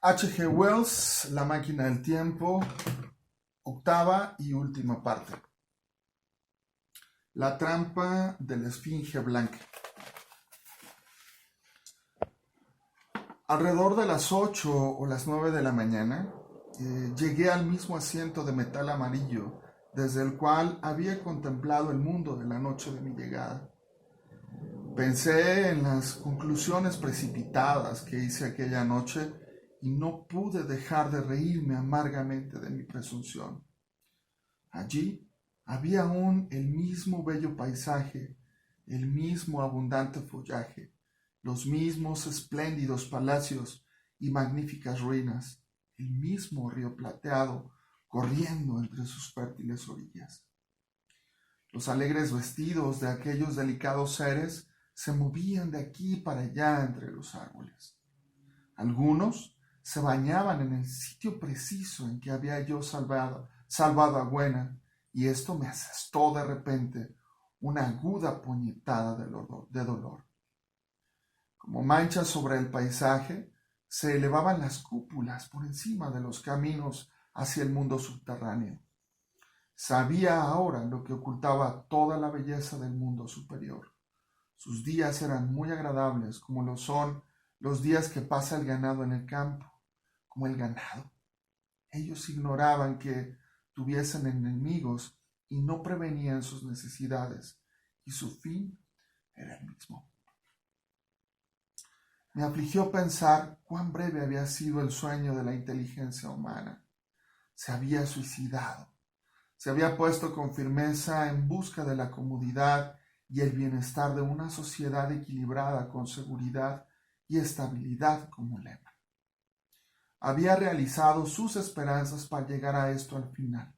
H.G. Wells, La máquina del tiempo, octava y última parte. La trampa de la esfinge blanca. Alrededor de las 8 o las 9 de la mañana, llegué al mismo asiento de metal amarillo desde el cual había contemplado el mundo de la noche de mi llegada. Pensé en las conclusiones precipitadas que hice aquella noche y no pude dejar de reírme amargamente de mi presunción. Allí había aún el mismo bello paisaje, el mismo abundante follaje, los mismos espléndidos palacios y magníficas ruinas, el mismo río plateado corriendo entre sus fértiles orillas. Los alegres vestidos de aquellos delicados seres se movían de aquí para allá entre los árboles. Algunos se bañaban en el sitio preciso en que había yo salvado a Gwenna, y esto me asestó de repente una aguda puñetada de dolor. Como manchas sobre el paisaje, se elevaban las cúpulas por encima de los caminos hacia el mundo subterráneo. Sabía ahora lo que ocultaba toda la belleza del mundo superior. Sus días eran muy agradables, como lo son los días que pasa el ganado en el campo, como el ganado. Ellos ignoraban que tuviesen enemigos y no prevenían sus necesidades, y su fin era el mismo. Me afligió pensar cuán breve había sido el sueño de la inteligencia humana. Se había suicidado, se había puesto con firmeza en busca de la comodidad y el bienestar de una sociedad equilibrada con seguridad y estabilidad como lema. Había realizado sus esperanzas para llegar a esto al final.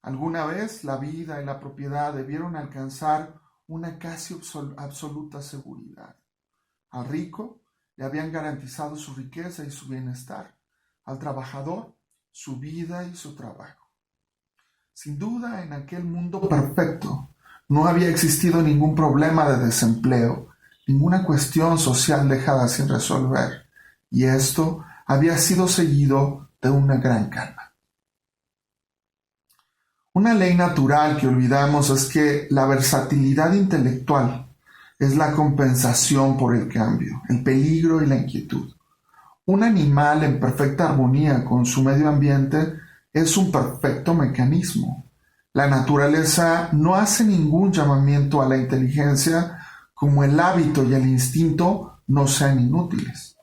Alguna vez la vida y la propiedad debieron alcanzar una casi absoluta seguridad. Al rico le habían garantizado su riqueza y su bienestar, al trabajador su vida y su trabajo. Sin duda, en aquel mundo perfecto no había existido ningún problema de desempleo, ninguna cuestión social dejada sin resolver, y esto había sido seguido de una gran calma. Una ley natural que olvidamos es que la versatilidad intelectual es la compensación por el cambio, el peligro y la inquietud. Un animal en perfecta armonía con su medio ambiente es un perfecto mecanismo. La naturaleza no hace ningún llamamiento a la inteligencia como el hábito y el instinto no sean inútiles.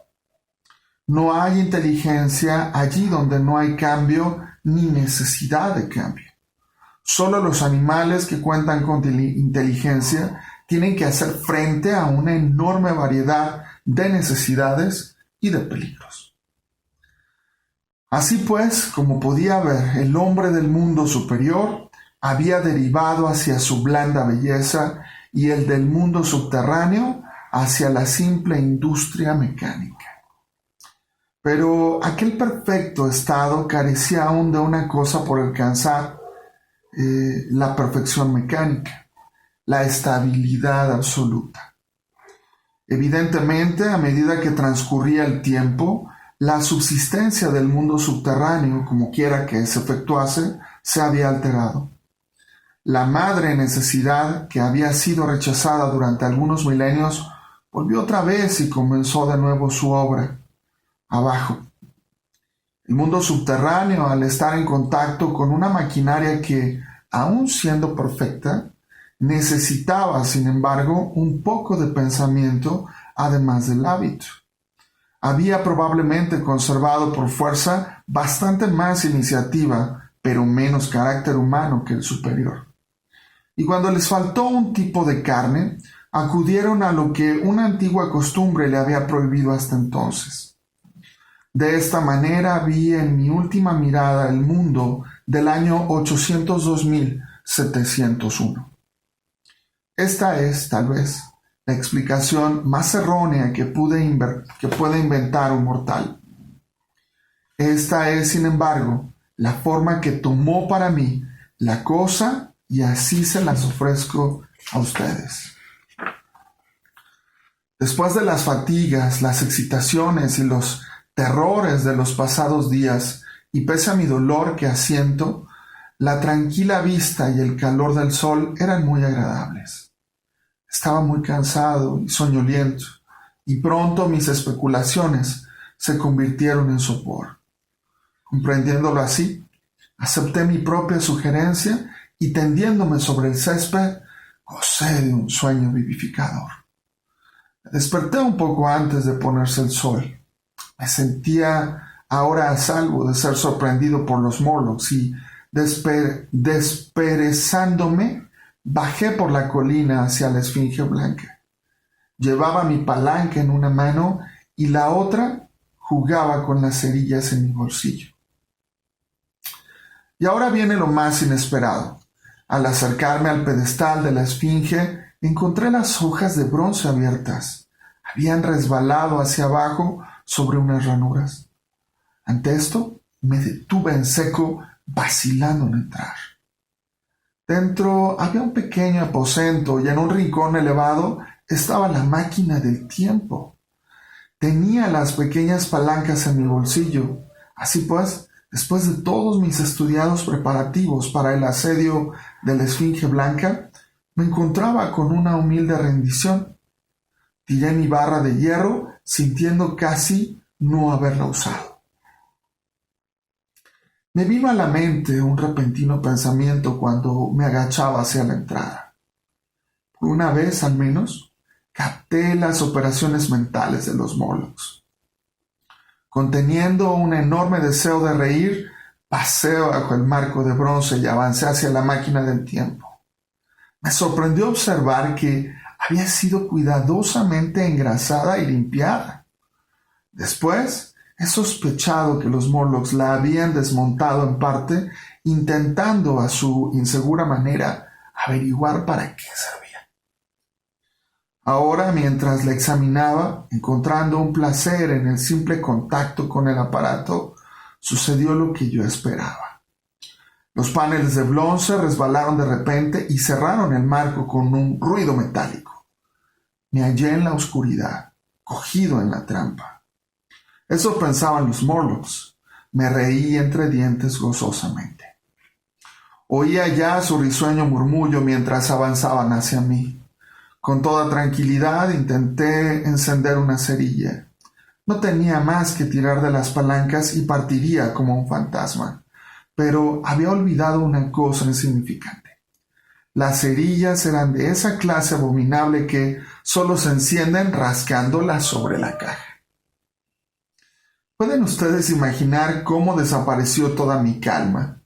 No hay inteligencia allí donde no hay cambio ni necesidad de cambio. Solo los animales que cuentan con inteligencia tienen que hacer frente a una enorme variedad de necesidades y de peligros. Así pues, como podía ver, el hombre del mundo superior había derivado hacia su blanda belleza y el del mundo subterráneo hacia la simple industria mecánica. Pero aquel perfecto estado carecía aún de una cosa por alcanzar, la perfección mecánica, la estabilidad absoluta. Evidentemente, a medida que transcurría el tiempo, la subsistencia del mundo subterráneo, como quiera que se efectuase, se había alterado. La madre necesidad, que había sido rechazada durante algunos milenios, volvió otra vez y comenzó de nuevo su obra. Abajo. El mundo subterráneo, al estar en contacto con una maquinaria que, aun siendo perfecta, necesitaba, sin embargo, un poco de pensamiento, además del hábito. Había probablemente conservado por fuerza bastante más iniciativa, pero menos carácter humano que el superior. Y cuando les faltó un tipo de carne, acudieron a lo que una antigua costumbre le había prohibido hasta entonces. De esta manera vi en mi última mirada el mundo del año 802.701. Esta es, tal vez, la explicación más errónea que puede inventar un mortal. Esta es, sin embargo, la forma que tomó para mí la cosa y así se las ofrezco a ustedes. Después de las fatigas, las excitaciones y los terrores de los pasados días, y pese a mi dolor que asiento, la tranquila vista y el calor del sol eran muy agradables. Estaba muy cansado y soñoliento, y pronto mis especulaciones se convirtieron en sopor. Comprendiéndolo así, acepté mi propia sugerencia y tendiéndome sobre el césped, gocé de un sueño vivificador. Me desperté un poco antes de ponerse el sol. Me sentía ahora a salvo de ser sorprendido por los Morlocks y, desperezándome, bajé por la colina hacia la Esfinge Blanca. Llevaba mi palanca en una mano y la otra jugaba con las cerillas en mi bolsillo. Y ahora viene lo más inesperado. Al acercarme al pedestal de la Esfinge, encontré las hojas de bronce abiertas. Habían resbalado hacia abajo sobre unas ranuras. Ante esto, me detuve en seco, vacilando en entrar. Dentro había un pequeño aposento y en un rincón elevado estaba la máquina del tiempo. Tenía las pequeñas palancas en mi bolsillo. Así pues, después de todos mis estudiados preparativos para el asedio de la Esfinge Blanca, me encontraba con una humilde rendición. Tiré mi barra de hierro, sintiendo casi no haberla usado. Me vino a la mente un repentino pensamiento cuando me agachaba hacia la entrada. Por una vez, al menos, capté las operaciones mentales de los Morlocks. Conteniendo un enorme deseo de reír, pasé bajo el marco de bronce y avancé hacia la máquina del tiempo. Me sorprendió observar que había sido cuidadosamente engrasada y limpiada. Después, he sospechado que los Morlocks la habían desmontado en parte, intentando a su insegura manera averiguar para qué servía. Ahora, mientras la examinaba, encontrando un placer en el simple contacto con el aparato, sucedió lo que yo esperaba. Los paneles de bronce resbalaron de repente y cerraron el marco con un ruido metálico. Me hallé en la oscuridad, cogido en la trampa. Eso pensaban los Morlocks. Me reí entre dientes gozosamente. Oía ya su risueño murmullo mientras avanzaban hacia mí. Con toda tranquilidad intenté encender una cerilla. No tenía más que tirar de las palancas y partiría como un fantasma. Pero había olvidado una cosa insignificante. Las cerillas eran de esa clase abominable que solo se encienden rascándolas sobre la caja. ¿Pueden ustedes imaginar cómo desapareció toda mi calma?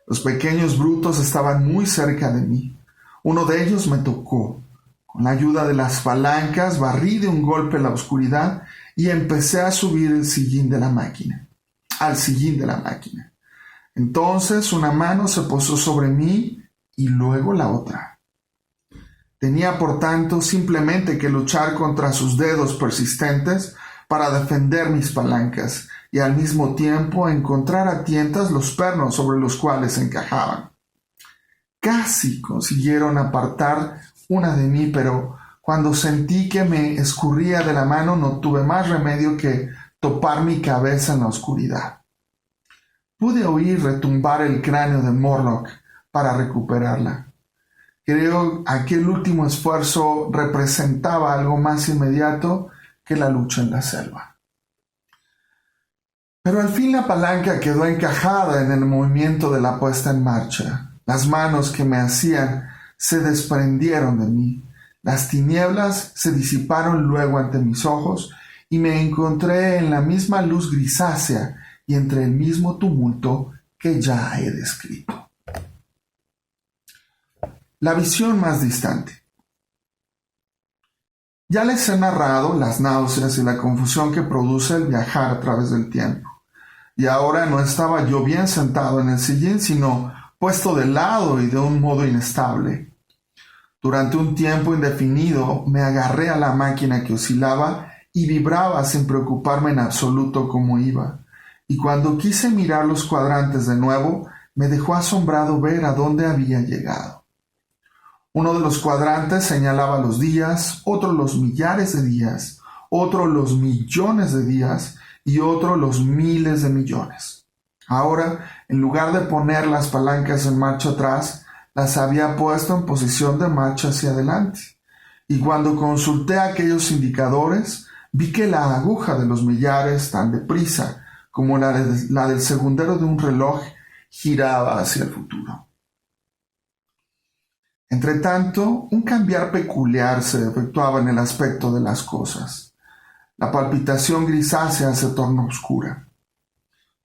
Los pequeños brutos estaban muy cerca de mí. Uno de ellos me tocó. Con la ayuda de las palancas barrí de un golpe la oscuridad y empecé a subir al sillín de la máquina. Entonces una mano se posó sobre mí y luego la otra. Tenía, por tanto, simplemente que luchar contra sus dedos persistentes para defender mis palancas y al mismo tiempo encontrar a tientas los pernos sobre los cuales encajaban. Casi consiguieron apartar una de mí, pero cuando sentí que me escurría de la mano no tuve más remedio que topar mi cabeza en la oscuridad. Pude oír retumbar el cráneo de Morlock para recuperarla. Creo que aquel último esfuerzo representaba algo más inmediato que la lucha en la selva. Pero al fin la palanca quedó encajada en el movimiento de la puesta en marcha. Las manos que me hacían se desprendieron de mí. Las tinieblas se disiparon luego ante mis ojos y me encontré en la misma luz grisácea y entre el mismo tumulto que ya he descrito. La visión más distante. Ya les he narrado las náuseas y la confusión que produce el viajar a través del tiempo. Y ahora no estaba yo bien sentado en el sillín, sino puesto de lado y de un modo inestable. Durante un tiempo indefinido me agarré a la máquina que oscilaba y vibraba sin preocuparme en absoluto cómo iba. Y cuando quise mirar los cuadrantes de nuevo, me dejó asombrado ver a dónde había llegado. Uno de los cuadrantes señalaba los días, otro los millares de días, otro los millones de días, y otro los miles de millones. Ahora, en lugar de poner las palancas en marcha atrás, las había puesto en posición de marcha hacia adelante. Y cuando consulté aquellos indicadores, vi que la aguja de los millares, tan deprisa como la del segundero de un reloj, giraba hacia el futuro. Entretanto, un cambiar peculiar se efectuaba en el aspecto de las cosas. La palpitación grisácea se tornó oscura.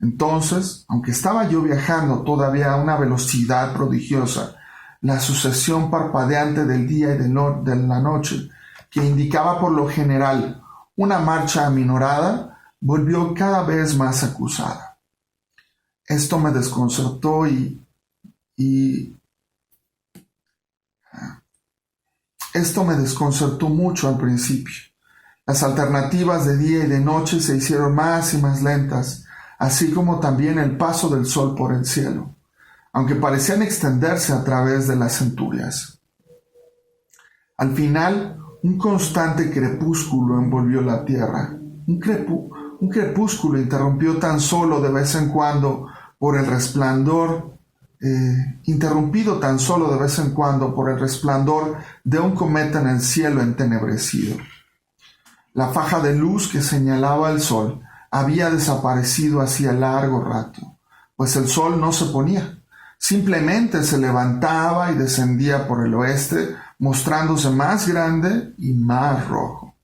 Entonces, aunque estaba yo viajando todavía a una velocidad prodigiosa, la sucesión parpadeante del día y de la noche, que indicaba por lo general una marcha aminorada, volvió cada vez más acusada. Esto me desconcertó esto me desconcertó mucho al principio. Las alternativas de día y de noche se hicieron más y más lentas, así como también el paso del sol por el cielo, aunque parecían extenderse a través de las centurias. Al final, un constante crepúsculo envolvió la tierra. Un crepúsculo interrumpido tan solo de vez en cuando por el resplandor de un cometa en el cielo entenebrecido. La faja de luz que señalaba el sol había desaparecido hacía largo rato, pues el sol no se ponía. Simplemente se levantaba y descendía por el oeste, mostrándose más grande y más rojo.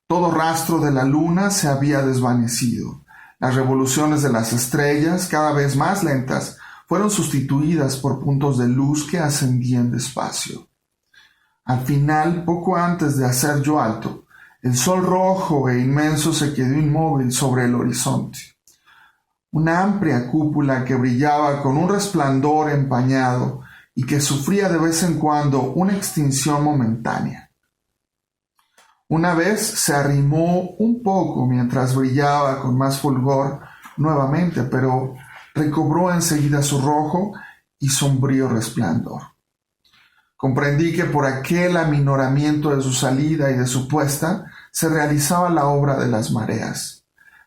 Todo rastro de la luna se había desvanecido. Las revoluciones de las estrellas, cada vez más lentas, fueron sustituidas por puntos de luz que ascendían despacio. Al final, poco antes de hacer yo alto, el sol rojo e inmenso se quedó inmóvil sobre el horizonte. Una amplia cúpula que brillaba con un resplandor empañado y que sufría de vez en cuando una extinción momentánea. Una vez se arrimó un poco mientras brillaba con más fulgor nuevamente, pero recobró enseguida su rojo y sombrío resplandor. Comprendí que por aquel aminoramiento de su salida y de su puesta se realizaba la obra de las mareas.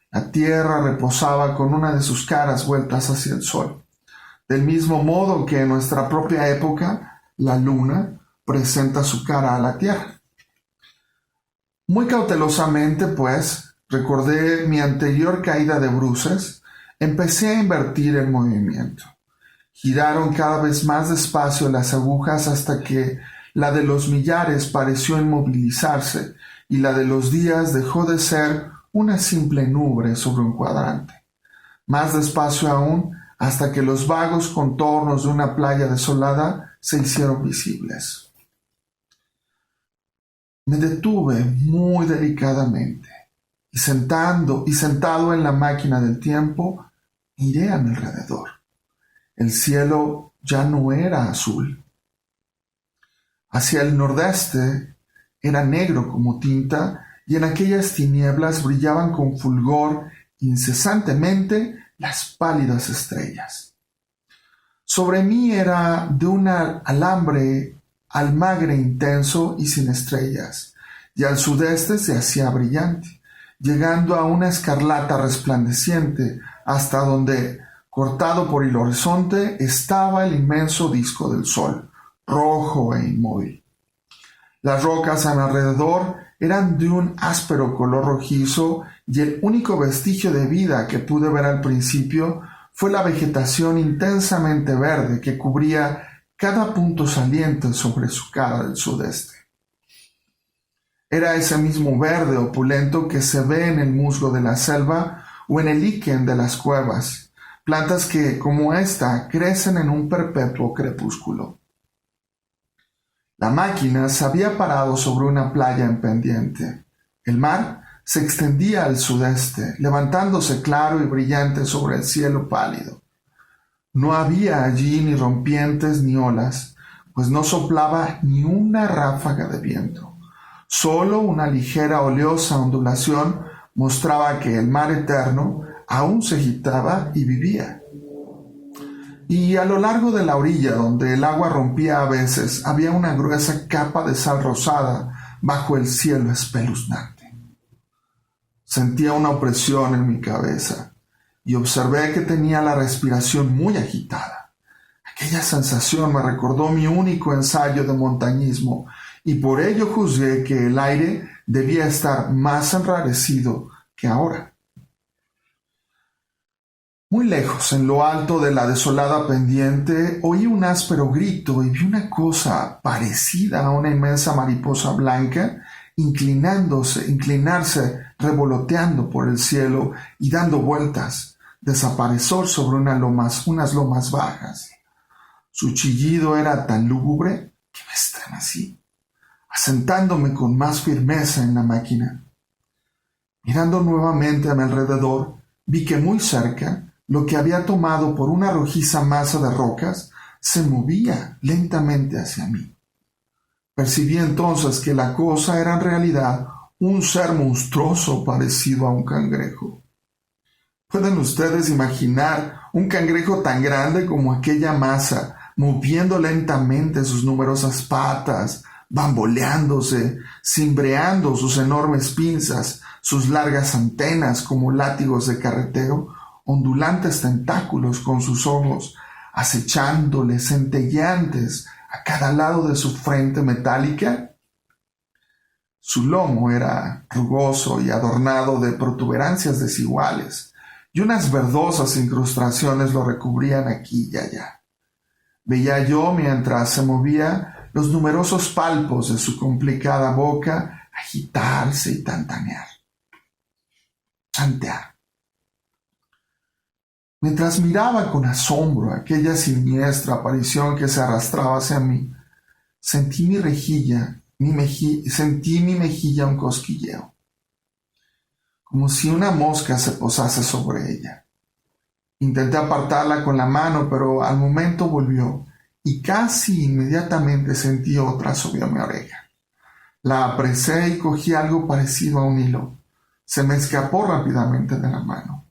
La tierra reposaba con una de sus caras vueltas hacia el sol, del mismo modo que en nuestra propia época la luna presenta su cara a la tierra. Muy cautelosamente, pues, recordé mi anterior caída de bruces, empecé a invertir el movimiento. Giraron cada vez más despacio las agujas hasta que la de los millares pareció inmovilizarse y la de los días dejó de ser una simple nube sobre un cuadrante. Más despacio aún, hasta que los vagos contornos de una playa desolada se hicieron visibles. Me detuve muy delicadamente y sentado en la máquina del tiempo, miré a mi alrededor. El cielo ya no era azul. Hacia el nordeste era negro como tinta y en aquellas tinieblas brillaban con fulgor incesantemente las pálidas estrellas. Sobre mí era de un alambre almagre intenso y sin estrellas, y al sudeste se hacía brillante, llegando a una escarlata resplandeciente hasta donde, cortado por el horizonte, estaba el inmenso disco del sol, rojo e inmóvil. Las rocas a mi alrededor eran de un áspero color rojizo y el único vestigio de vida que pude ver al principio fue la vegetación intensamente verde que cubría cada punto saliente sobre su cara del sudeste. Era ese mismo verde opulento que se ve en el musgo de la selva o en el líquen de las cuevas, plantas que, como esta, crecen en un perpetuo crepúsculo. La máquina se había parado sobre una playa en pendiente. El mar se extendía al sudeste, levantándose claro y brillante sobre el cielo pálido. No había allí ni rompientes ni olas, pues no soplaba ni una ráfaga de viento. Solo una ligera oleosa ondulación mostraba que el mar eterno aún se agitaba y vivía. Y a lo largo de la orilla, donde el agua rompía a veces, había una gruesa capa de sal rosada bajo el cielo espeluznante. Sentía una opresión en mi cabeza y observé que tenía la respiración muy agitada. Aquella sensación me recordó mi único ensayo de montañismo y por ello juzgué que el aire debía estar más enrarecido que ahora. Muy lejos, en lo alto de la desolada pendiente, oí un áspero grito y vi una cosa parecida a una inmensa mariposa blanca inclinarse, revoloteando por el cielo y dando vueltas, desaparecer sobre unas lomas bajas. Su chillido era tan lúgubre que me estremecí, asentándome con más firmeza en la máquina. Mirando nuevamente a mi alrededor, vi que muy cerca, lo que había tomado por una rojiza masa de rocas se movía lentamente hacia mí. Percibí entonces que la cosa era en realidad un ser monstruoso parecido a un cangrejo. ¿Pueden ustedes imaginar un cangrejo tan grande como aquella masa, moviendo lentamente sus numerosas patas, bamboleándose, cimbreando sus enormes pinzas, sus largas antenas como látigos de carretero, ondulantes tentáculos con sus ojos, acechándole centelleantes a cada lado de su frente metálica? Su lomo era rugoso y adornado de protuberancias desiguales, y unas verdosas incrustaciones lo recubrían aquí y allá. Veía yo, mientras se movía, los numerosos palpos de su complicada boca agitarse y tantear. Mientras miraba con asombro aquella siniestra aparición que se arrastraba hacia mí, sentí mi mejilla un cosquilleo, como si una mosca se posase sobre ella. Intenté apartarla con la mano, pero al momento volvió, y casi inmediatamente sentí otra sobre mi oreja. La apresé y cogí algo parecido a un hilo. Se me escapó rápidamente de la mano.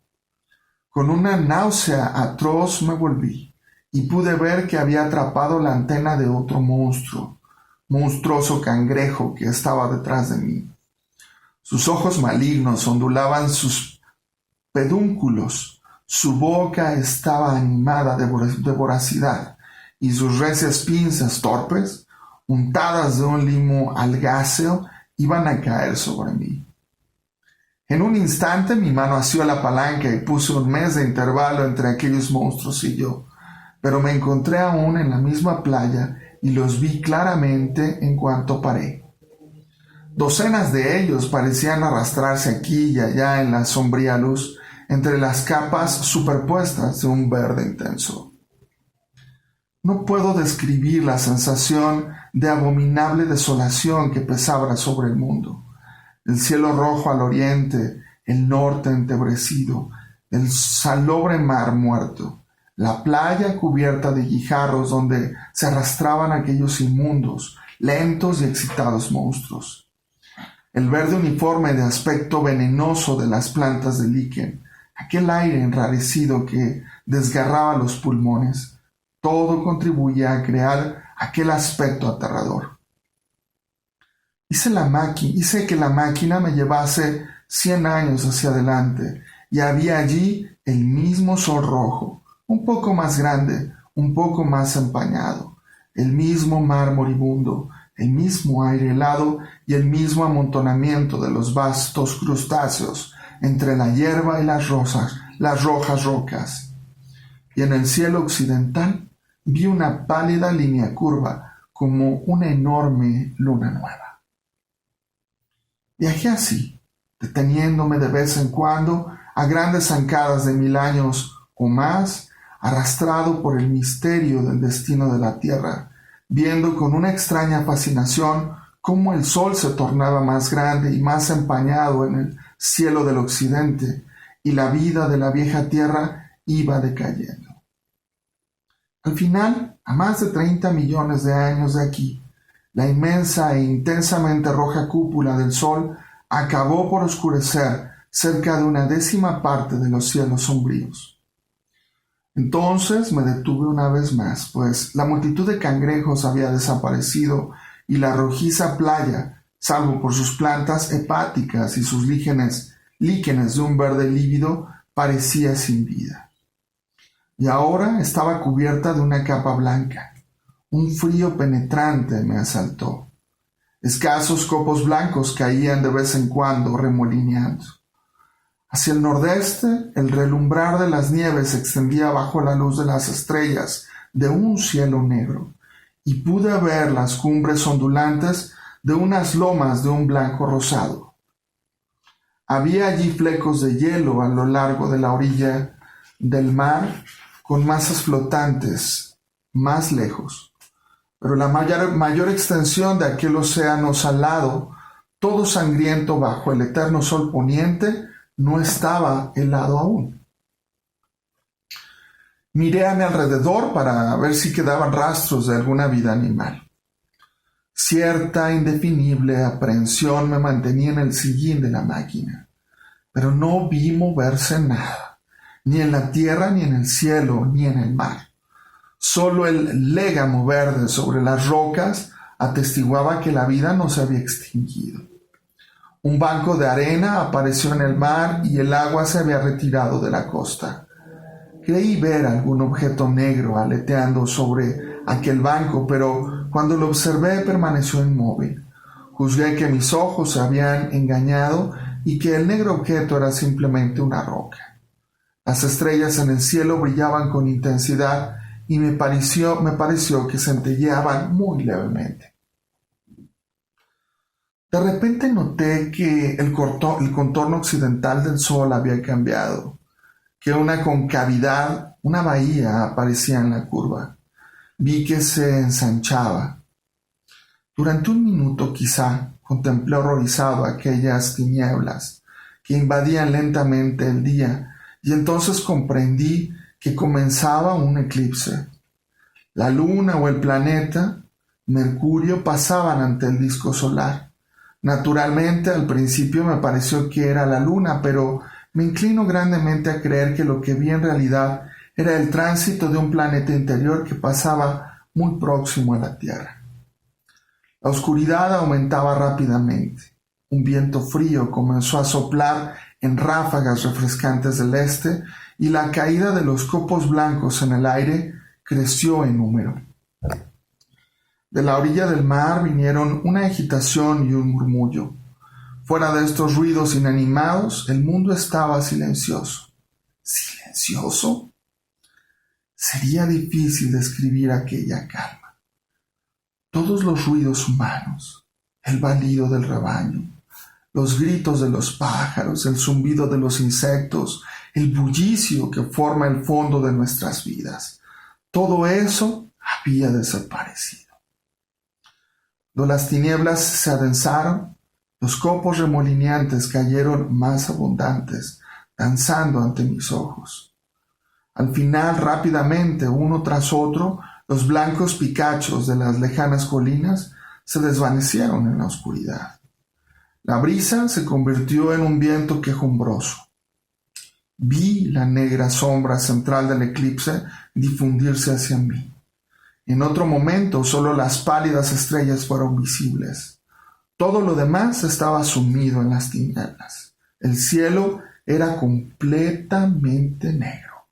Con una náusea atroz me volví y pude ver que había atrapado la antena de otro monstruoso cangrejo que estaba detrás de mí. Sus ojos malignos ondulaban sus pedúnculos, su boca estaba animada de voracidad y sus recias pinzas torpes, untadas de un limo algáceo, iban a caer sobre mí. En un instante mi mano asió la palanca y puse un mes de intervalo entre aquellos monstruos y yo, pero me encontré aún en la misma playa y los vi claramente en cuanto paré. Docenas de ellos parecían arrastrarse aquí y allá en la sombría luz, entre las capas superpuestas de un verde intenso. No puedo describir la sensación de abominable desolación que pesaba sobre el mundo. El cielo rojo al oriente, el norte entebrecido, el salobre mar muerto, la playa cubierta de guijarros donde se arrastraban aquellos inmundos, lentos y excitados monstruos. El verde uniforme de aspecto venenoso de las plantas de líquen, aquel aire enrarecido que desgarraba los pulmones, todo contribuía a crear aquel aspecto aterrador. Hice que la máquina me llevase 100 años hacia adelante y había allí el mismo sol rojo, un poco más grande, un poco más empañado, el mismo mar moribundo, el mismo aire helado y el mismo amontonamiento de los vastos crustáceos entre la hierba y las rojas rocas. Y en el cielo occidental vi una pálida línea curva como una enorme luna nueva. Viajé así, deteniéndome de vez en cuando a grandes zancadas de 1000 años o más, arrastrado por el misterio del destino de la Tierra, viendo con una extraña fascinación cómo el sol se tornaba más grande y más empañado en el cielo del occidente, y la vida de la vieja Tierra iba decayendo. Al final, a más de 30 millones de años de aquí, la inmensa e intensamente roja cúpula del sol acabó por oscurecer cerca de una 10ª parte de los cielos sombríos. Entonces me detuve una vez más, pues la multitud de cangrejos había desaparecido y la rojiza playa, salvo por sus plantas hepáticas y sus líquenes líquenes de un verde lívido, parecía sin vida. Y ahora estaba cubierta de una capa blanca. Un frío penetrante me asaltó. Escasos copos blancos caían de vez en cuando remolineando. Hacia el nordeste, el relumbrar de las nieves se extendía bajo la luz de las estrellas de un cielo negro, y pude ver las cumbres ondulantes de unas lomas de un blanco rosado. Había allí flecos de hielo a lo largo de la orilla del mar, con masas flotantes más lejos. Pero la mayor extensión de aquel océano salado, todo sangriento bajo el eterno sol poniente, no estaba helado aún. Miré a mi alrededor para ver si quedaban rastros de alguna vida animal. Cierta indefinible aprehensión me mantenía en el sillín de la máquina, pero no vi moverse nada, ni en la tierra, ni en el cielo, ni en el mar. Solo el légamo verde sobre las rocas atestiguaba que la vida no se había extinguido. Un banco de arena apareció en el mar y el agua se había retirado de la costa. Creí ver algún objeto negro aleteando sobre aquel banco, pero cuando lo observé permaneció inmóvil. Juzgué que mis ojos se habían engañado y que el negro objeto era simplemente una roca. Las estrellas en el cielo brillaban con intensidad y me pareció que centelleaban muy levemente. De repente noté que el contorno occidental del sol había cambiado, que una concavidad, una bahía, aparecía en la curva. Vi que se ensanchaba. Durante un minuto quizá contemplé horrorizado aquellas tinieblas que invadían lentamente el día, y entonces comprendí que comenzaba un eclipse. La luna o el planeta Mercurio pasaban ante el disco solar. Naturalmente, al principio me pareció que era la luna, pero me inclino grandemente a creer que lo que vi en realidad era el tránsito de un planeta interior que pasaba muy próximo a la Tierra. La oscuridad aumentaba rápidamente. Un viento frío comenzó a soplar en ráfagas refrescantes del este y la caída de los copos blancos en el aire creció en número. De la orilla del mar vinieron una agitación y un murmullo. Fuera de estos ruidos inanimados, el mundo estaba silencioso. ¿Silencioso? Sería difícil describir aquella calma. Todos los ruidos humanos, el balido del rebaño, los gritos de los pájaros, el zumbido de los insectos, el bullicio que forma el fondo de nuestras vidas, todo eso había desaparecido. Cuando las tinieblas se adensaron, los copos remolineantes cayeron más abundantes, danzando ante mis ojos. Al final, rápidamente, uno tras otro, los blancos picachos de las lejanas colinas se desvanecieron en la oscuridad. La brisa se convirtió en un viento quejumbroso. Vi la negra sombra central del eclipse difundirse hacia mí. En otro momento, solo las pálidas estrellas fueron visibles. Todo lo demás estaba sumido en las tinieblas. El cielo era completamente negro.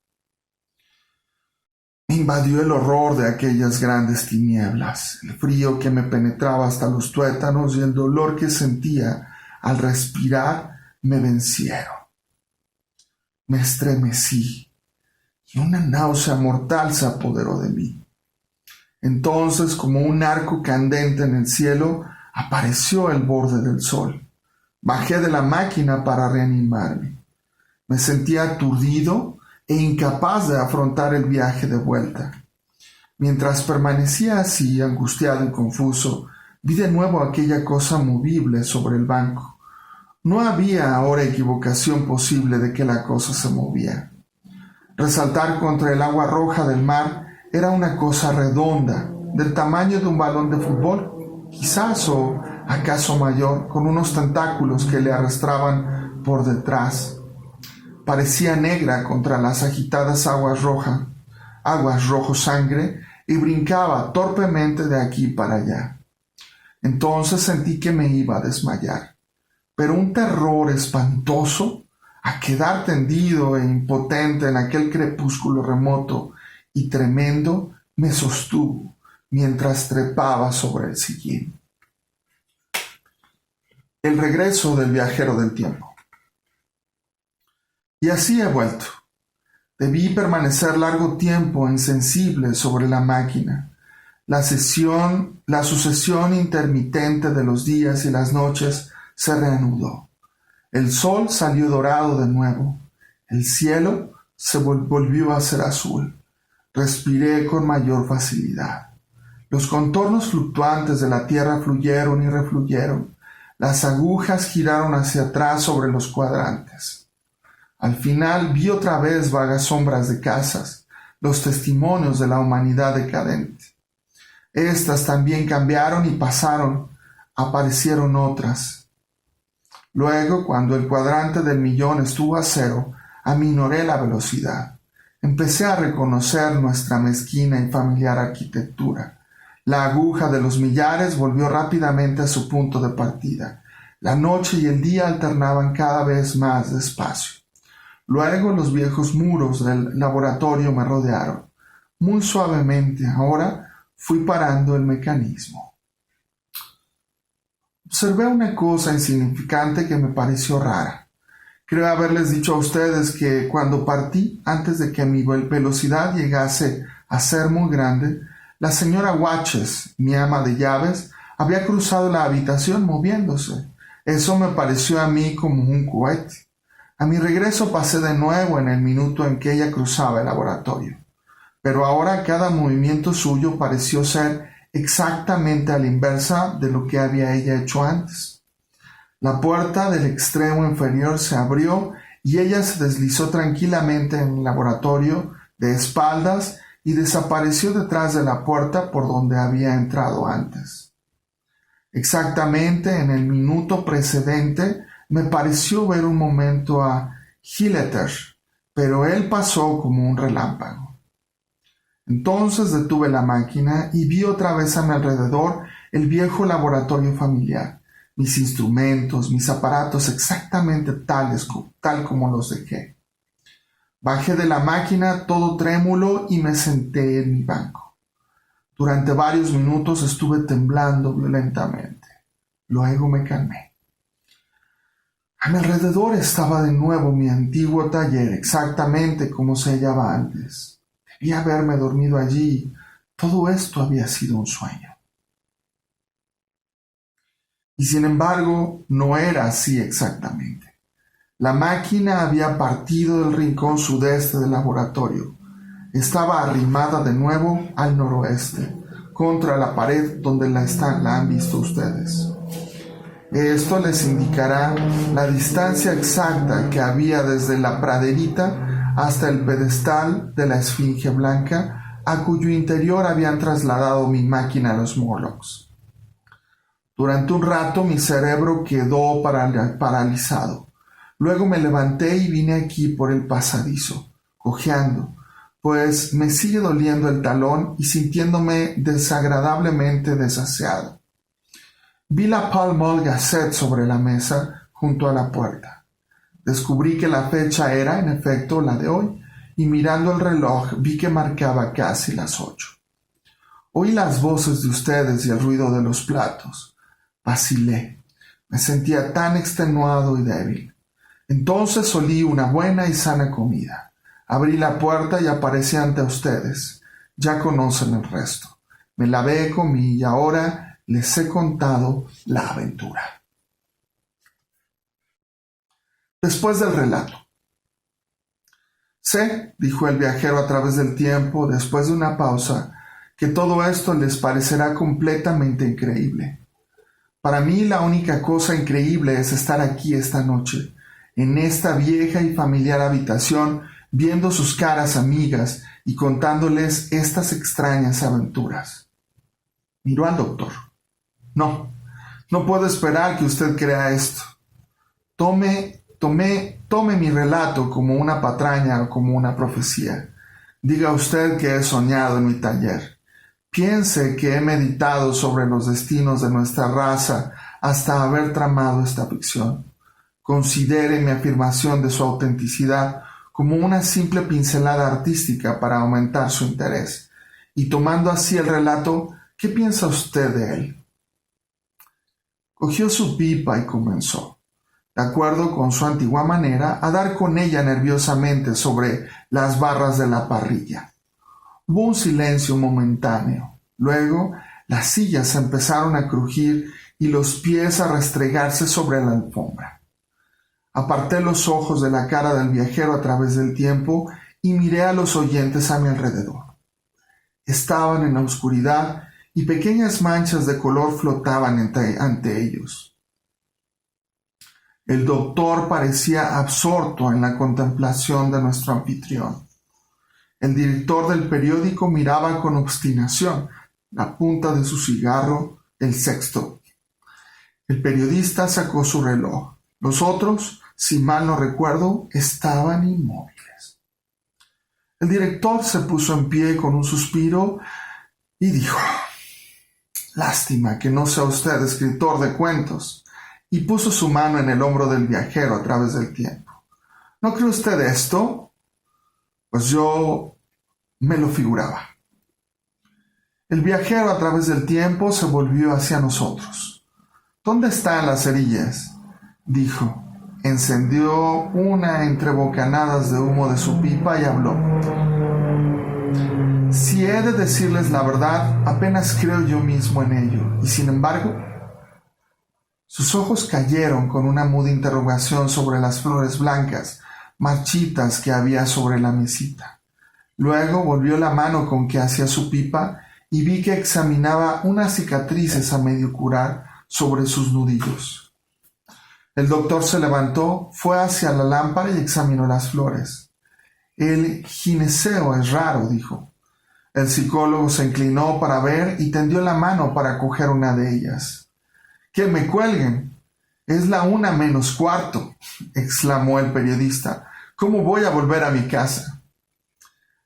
Me invadió el horror de aquellas grandes tinieblas, el frío que me penetraba hasta los tuétanos y el dolor que sentía al respirar me vencieron. Me estremecí y una náusea mortal se apoderó de mí. Entonces, como un arco candente en el cielo, apareció el borde del sol. Bajé de la máquina para reanimarme. Me sentía aturdido e incapaz de afrontar el viaje de vuelta. Mientras permanecía así, angustiado y confuso, vi de nuevo aquella cosa movible sobre el banco. No había ahora equivocación posible de que la cosa se movía. Resaltar contra el agua roja del mar era una cosa redonda, del tamaño de un balón de fútbol, quizás o acaso mayor, con unos tentáculos que le arrastraban por detrás. Parecía negra contra las agitadas aguas rojo sangre, y brincaba torpemente de aquí para allá. Entonces sentí que me iba a desmayar. pero un terror espantoso a quedar tendido e impotente en aquel crepúsculo remoto y tremendo me sostuvo mientras trepaba sobre el sillín. El regreso del viajero del tiempo. Y así he vuelto. Debí permanecer largo tiempo insensible sobre la máquina. La sucesión intermitente de los días y las noches se reanudó. El sol salió dorado de nuevo. El cielo se volvió a ser azul. Respiré con mayor facilidad. Los contornos fluctuantes de la tierra fluyeron y refluyeron. Las agujas giraron hacia atrás sobre los cuadrantes. Al final vi otra vez vagas sombras de casas, los testimonios de la humanidad decadente. Estas también cambiaron y pasaron, aparecieron otras. Luego, cuando el cuadrante del millón estuvo a cero, aminoré la velocidad. Empecé a reconocer nuestra mezquina y familiar arquitectura. La aguja de los millares volvió rápidamente a su punto de partida. La noche y el día alternaban cada vez más despacio. Luego los viejos muros del laboratorio me rodearon. Muy suavemente ahora fui parando el mecanismo. Observé una cosa insignificante que me pareció rara. Creo haberles dicho a ustedes que cuando partí, antes de que mi velocidad llegase a ser muy grande, la señora Watches, mi ama de llaves, había cruzado la habitación moviéndose. Eso me pareció a mí como un cohete. A mi regreso pasé de nuevo en el minuto en que ella cruzaba el laboratorio. Pero ahora cada movimiento suyo pareció ser exactamente a la inversa de lo que había ella hecho antes. La puerta del extremo inferior se abrió y ella se deslizó tranquilamente en el laboratorio de espaldas y desapareció detrás de la puerta por donde había entrado antes. Exactamente en el minuto precedente me pareció ver un momento a Hilleter, pero él pasó como un relámpago. Entonces detuve la máquina y vi otra vez a mi alrededor el viejo laboratorio familiar, mis instrumentos, mis aparatos exactamente tal como los dejé. Bajé de la máquina todo trémulo y me senté en mi banco. Durante varios minutos estuve temblando violentamente. Luego me calmé. A mi alrededor estaba de nuevo mi antiguo taller, exactamente como se hallaba antes. Debía haberme dormido allí. Todo esto había sido un sueño. Y sin embargo, no era así exactamente. La máquina había partido del rincón sudeste del laboratorio. Estaba arrimada de nuevo al noroeste, contra la pared donde la han visto ustedes. Esto les indicará la distancia exacta que había desde la praderita hasta el pedestal de la esfinge blanca, a cuyo interior habían trasladado mi máquina los Morlocks. Durante un rato mi cerebro quedó paralizado. Luego me levanté y vine aquí por el pasadizo, cojeando, pues me sigue doliendo el talón y sintiéndome desagradablemente desaseado. Vi la Pall Mall Gazette sobre la mesa junto a la puerta. Descubrí que la fecha era, en efecto, la de hoy, y mirando el reloj vi que marcaba casi las 8. Oí las voces de ustedes y el ruido de los platos. Vacilé. Me sentía tan extenuado y débil. Entonces olí una buena y sana comida. Abrí la puerta y aparecí ante ustedes. Ya conocen el resto. Me lavé, comí y ahora les he contado la aventura. Después del relato. Sé, dijo el viajero a través del tiempo, después de una pausa, que todo esto les parecerá completamente increíble. Para mí la única cosa increíble es estar aquí esta noche, en esta vieja y familiar habitación, viendo sus caras amigas y contándoles estas extrañas aventuras. Miró al doctor. No puedo esperar que usted crea esto. Tome mi relato como una patraña o como una profecía. Diga usted que he soñado en mi taller. Piense que he meditado sobre los destinos de nuestra raza hasta haber tramado esta ficción. Considere mi afirmación de su autenticidad como una simple pincelada artística para aumentar su interés, y tomando así el relato, ¿qué piensa usted de él? Cogió su pipa y comenzó, de acuerdo con su antigua manera, a dar con ella nerviosamente sobre las barras de la parrilla. Hubo un silencio momentáneo. Luego, las sillas empezaron a crujir y los pies a restregarse sobre la alfombra. Aparté los ojos de la cara del viajero a través del tiempo y miré a los oyentes a mi alrededor. Estaban en la oscuridad y pequeñas manchas de color flotaban ante ellos. El doctor parecía absorto en la contemplación de nuestro anfitrión. El director del periódico miraba con obstinación la punta de su cigarro, el sexto. El periodista sacó su reloj. Los otros, si mal no recuerdo, estaban inmóviles. El director se puso en pie con un suspiro y dijo: «Lástima que no sea usted escritor de cuentos», y puso su mano en el hombro del viajero a través del tiempo. «¿No cree usted esto? Pues yo me lo figuraba». El viajero a través del tiempo se volvió hacia nosotros. «¿Dónde están las cerillas?», dijo. Encendió una entre bocanadas de humo de su pipa y habló. «Si he de decirles la verdad, apenas creo yo mismo en ello, y sin embargo...». Sus ojos cayeron con una muda interrogación sobre las flores blancas, marchitas que había sobre la mesita. Luego volvió la mano con que hacía su pipa y vi que examinaba unas cicatrices a medio curar sobre sus nudillos. El doctor se levantó, fue hacia la lámpara y examinó las flores. «El gineceo es raro», dijo. El psicólogo se inclinó para ver y tendió la mano para coger una de ellas. «¡Que me cuelguen! Es la 1:45», exclamó el periodista. «¿Cómo voy a volver a mi casa?».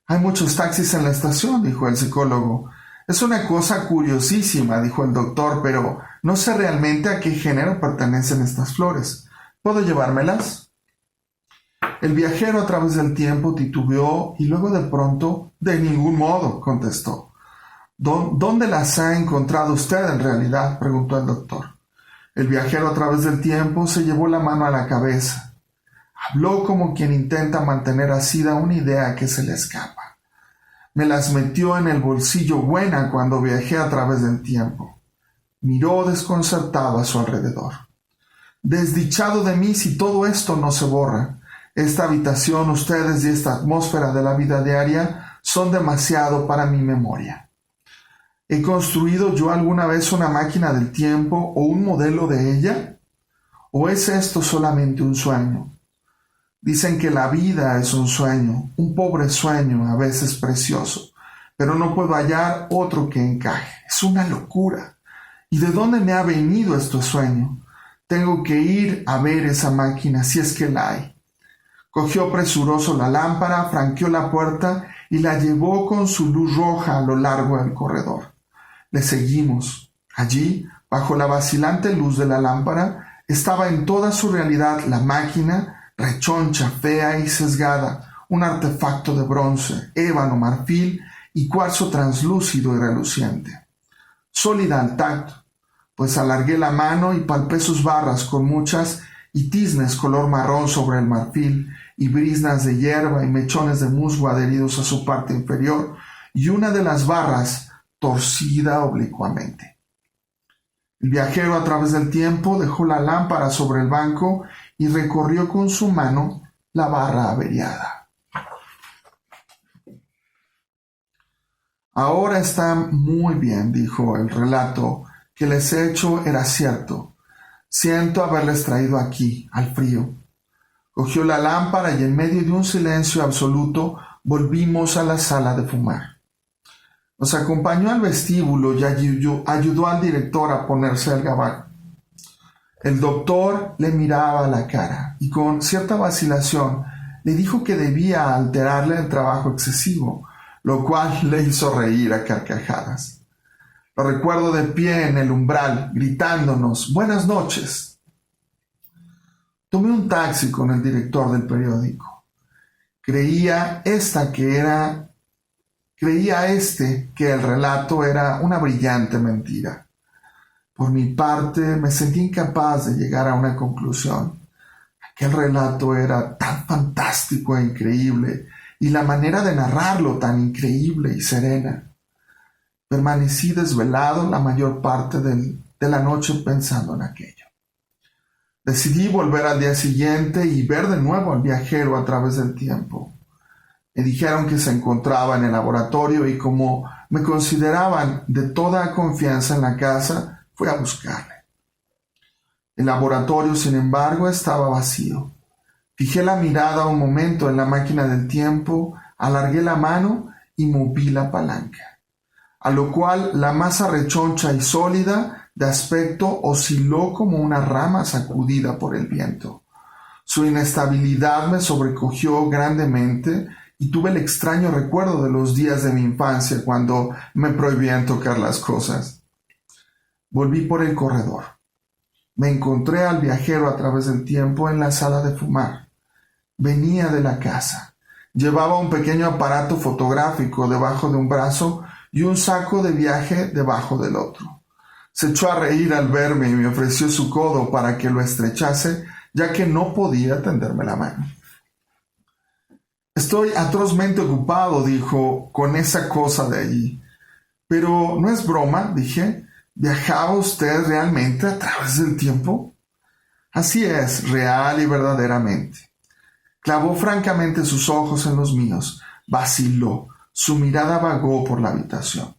«Hay muchos taxis en la estación», dijo el psicólogo. «Es una cosa curiosísima», dijo el doctor, «pero no sé realmente a qué género pertenecen estas flores. ¿Puedo llevármelas?». El viajero a través del tiempo titubeó y luego de pronto, «De ningún modo», contestó. «¿Dónde las ha encontrado usted en realidad?», preguntó el doctor. El viajero a través del tiempo se llevó la mano a la cabeza. Habló como quien intenta mantener asida una idea que se le escapa. «Me las metió en el bolsillo buena cuando viajé a través del tiempo». Miró desconcertado a su alrededor. «Desdichado de mí si todo esto no se borra. Esta habitación, ustedes y esta atmósfera de la vida diaria son demasiado para mi memoria. ¿He construido yo alguna vez una máquina del tiempo o un modelo de ella? ¿O es esto solamente un sueño? Dicen que la vida es un sueño, un pobre sueño, a veces precioso, pero no puedo hallar otro que encaje. Es una locura. ¿Y de dónde me ha venido este sueño? Tengo que ir a ver esa máquina, si es que la hay». Cogió presuroso la lámpara, franqueó la puerta y la llevó con su luz roja a lo largo del corredor. Le seguimos. Allí, bajo la vacilante luz de la lámpara, estaba en toda su realidad la máquina, rechoncha, fea y sesgada, un artefacto de bronce, ébano, marfil y cuarzo translúcido y reluciente. Sólida al tacto, pues alargué la mano y palpé sus barras con muchas y tiznes color marrón sobre el marfil, y briznas de hierba y mechones de musgo adheridos a su parte inferior, y una de las barras torcida oblicuamente. El viajero a través del tiempo dejó la lámpara sobre el banco y recorrió con su mano la barra averiada. «Ahora está muy bien», dijo. «El relato que les he hecho era cierto. Siento haberles traído aquí, al frío». Cogió la lámpara y en medio de un silencio absoluto volvimos a la sala de fumar. Nos acompañó al vestíbulo y ayudó al director a ponerse el gabán. El doctor le miraba a la cara y con cierta vacilación le dijo que debía alterarle el trabajo excesivo, lo cual le hizo reír a carcajadas. Lo recuerdo de pie en el umbral, gritándonos "buenas noches". Tomé un taxi con el director del periódico. Creía que el relato era una brillante mentira. Por mi parte, me sentí incapaz de llegar a una conclusión. Aquel relato era tan fantástico e increíble, y la manera de narrarlo tan increíble y serena. Permanecí desvelado la mayor parte de la noche pensando en aquello. Decidí volver al día siguiente y ver de nuevo al viajero a través del tiempo. Me dijeron que se encontraba en el laboratorio y como me consideraban de toda confianza en la casa, fui a buscarle. El laboratorio, sin embargo, estaba vacío. Fijé la mirada un momento en la máquina del tiempo, alargué la mano y moví la palanca, a lo cual la masa rechoncha y sólida de aspecto osciló como una rama sacudida por el viento. Su inestabilidad me sobrecogió grandemente y tuve el extraño recuerdo de los días de mi infancia cuando me prohibían tocar las cosas. Volví por el corredor. Me encontré al viajero a través del tiempo en la sala de fumar. Venía de la casa. Llevaba un pequeño aparato fotográfico debajo de un brazo y un saco de viaje debajo del otro. Se echó a reír al verme y me ofreció su codo para que lo estrechase, ya que no podía tenderme la mano. «Estoy atrozmente ocupado», dijo, «con esa cosa de allí». «Pero no es broma», dije. «¿Viajaba usted realmente a través del tiempo?» «Así es, real y verdaderamente». Clavó francamente sus ojos en los míos. Vaciló. Su mirada vagó por la habitación.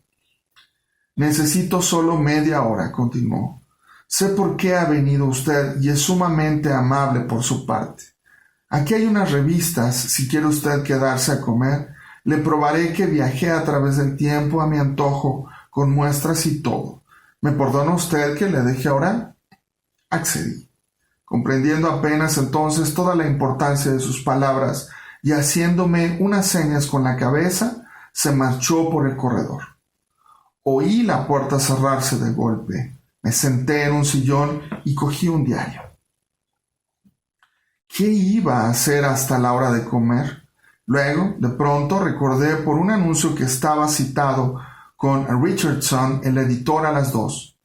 «Necesito solo media hora», continuó. «Sé por qué ha venido usted y es sumamente amable por su parte. Aquí hay unas revistas, si quiere usted quedarse a comer. Le probaré que viajé a través del tiempo a mi antojo, con muestras y todo. ¿Me perdona usted que le deje orar?» Accedí, comprendiendo apenas entonces toda la importancia de sus palabras, y haciéndome unas señas con la cabeza, se marchó por el corredor. Oí la puerta cerrarse de golpe. Me senté en un sillón y cogí un diario. ¿Qué iba a hacer hasta la hora de comer? Luego, de pronto, recordé por un anuncio que estaba citado con Richardson, el editor, a las 2.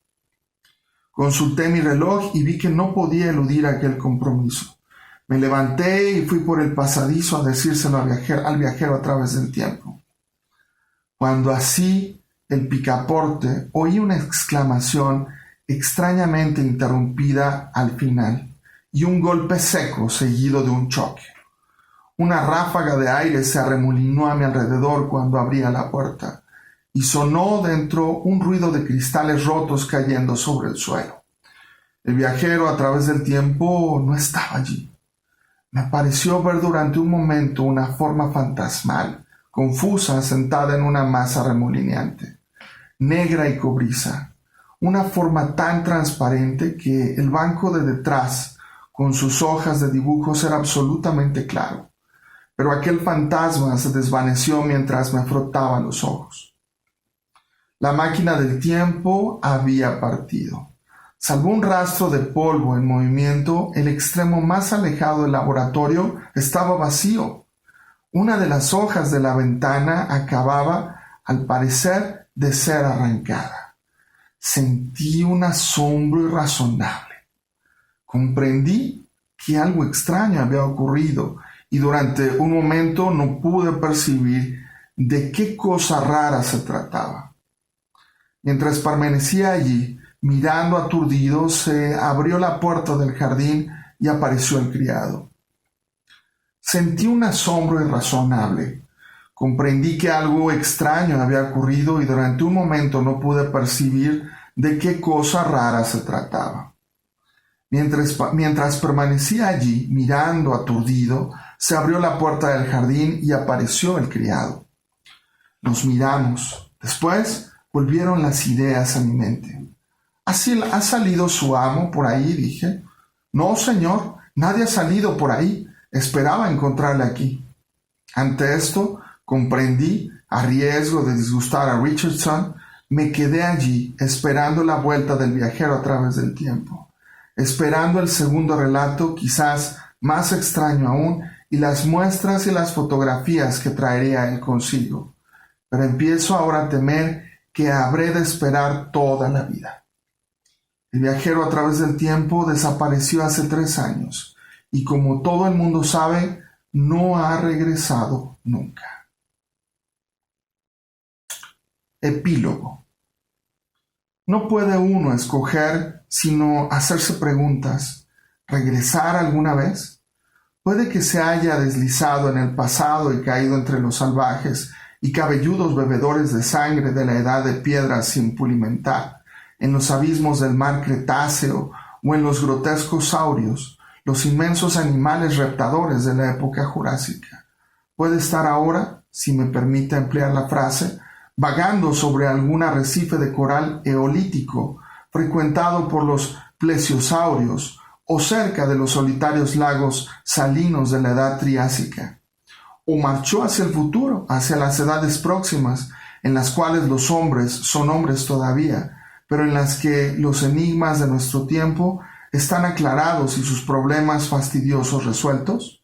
Consulté mi reloj y vi que no podía eludir aquel compromiso. Me levanté y fui por el pasadizo a decírselo al viajero a través del tiempo. Cuando así el picaporte, oí una exclamación extrañamente interrumpida al final y un golpe seco seguido de un choque. Una ráfaga de aire se arremolinó a mi alrededor cuando abría la puerta y sonó dentro un ruido de cristales rotos cayendo sobre el suelo. El viajero a través del tiempo no estaba allí. Me pareció ver durante un momento una forma fantasmal, confusa, sentada en una masa remolineante, negra y cobriza, una forma tan transparente que el banco de detrás, con sus hojas de dibujos, era absolutamente claro, pero aquel fantasma se desvaneció mientras me frotaba los ojos. La máquina del tiempo había partido. Salvo un rastro de polvo en movimiento, el extremo más alejado del laboratorio estaba vacío. Una de las hojas de la ventana acababa, al parecer, de ser arrancada. Sentí un asombro irrazonable. Comprendí que algo extraño había ocurrido y durante un momento no pude percibir de qué cosa rara se trataba. Mientras permanecía allí, mirando aturdido, se abrió la puerta del jardín y apareció el criado. Sentí un asombro irrazonable. Comprendí que algo extraño había ocurrido y durante un momento no pude percibir de qué cosa rara se trataba. Mientras permanecía allí, mirando aturdido, se abrió la puerta del jardín y apareció el criado. Nos miramos. Después volvieron las ideas a mi mente. ¿Ha salido su amo por ahí?, dije. No, señor, nadie ha salido por ahí. Esperaba encontrarle aquí. Ante esto, comprendí, a riesgo de disgustar a Richardson, me quedé allí esperando la vuelta del viajero a través del tiempo, esperando el segundo relato, quizás más extraño aún, y las muestras y las fotografías que traería él consigo. Pero empiezo ahora a temer que habré de esperar toda la vida. El viajero a través del tiempo desapareció hace 3 años, y como todo el mundo sabe, no ha regresado nunca. Epílogo. No puede uno escoger sino hacerse preguntas. ¿Regresar alguna vez? Puede que se haya deslizado en el pasado y caído entre los salvajes y cabelludos bebedores de sangre de la edad de piedra sin pulimentar, en los abismos del mar Cretáceo o en los grotescos saurios, los inmensos animales reptadores de la época jurásica. Puede estar ahora, si me permite emplear la frase, vagando sobre algún arrecife de coral eolítico frecuentado por los plesiosaurios o cerca de los solitarios lagos salinos de la edad triásica. O marchó hacia el futuro, hacia las edades próximas, en las cuales los hombres son hombres todavía, pero en las que los enigmas de nuestro tiempo están aclarados y sus problemas fastidiosos resueltos.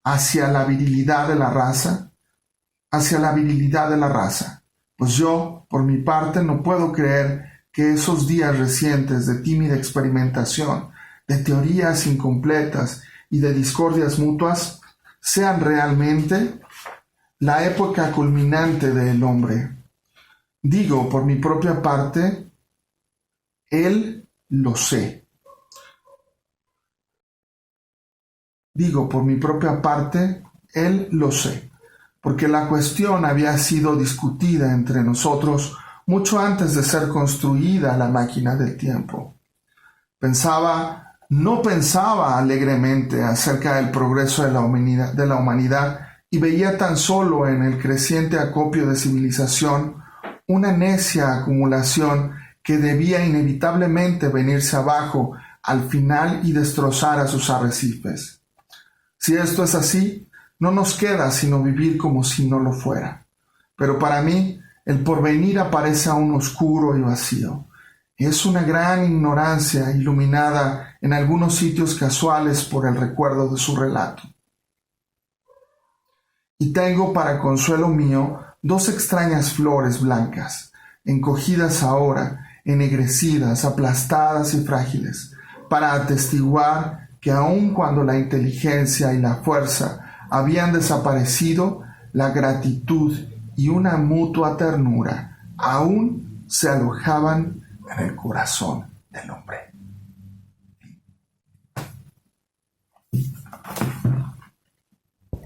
Hacia la virilidad de la raza, pues yo, por mi parte, no puedo creer que esos días recientes de tímida experimentación, de teorías incompletas y de discordias mutuas sean realmente la época culminante del hombre. Digo, por mi propia parte, él lo sé. Porque la cuestión había sido discutida entre nosotros mucho antes de ser construida la máquina del tiempo. No pensaba alegremente acerca del progreso de la humanidad y veía tan solo en el creciente acopio de civilización una necia acumulación que debía inevitablemente venirse abajo al final y destrozar a sus arrecifes. Si esto es así, no nos queda sino vivir como si no lo fuera. Pero para mí, el porvenir aparece aún oscuro y vacío. Es una gran ignorancia iluminada en algunos sitios casuales por el recuerdo de su relato. Y tengo para consuelo mío 2 extrañas flores blancas, encogidas ahora, ennegrecidas, aplastadas y frágiles, para atestiguar que aun cuando la inteligencia y la fuerza habían desaparecido, la gratitud y una mutua ternura aún se alojaban en el corazón del hombre.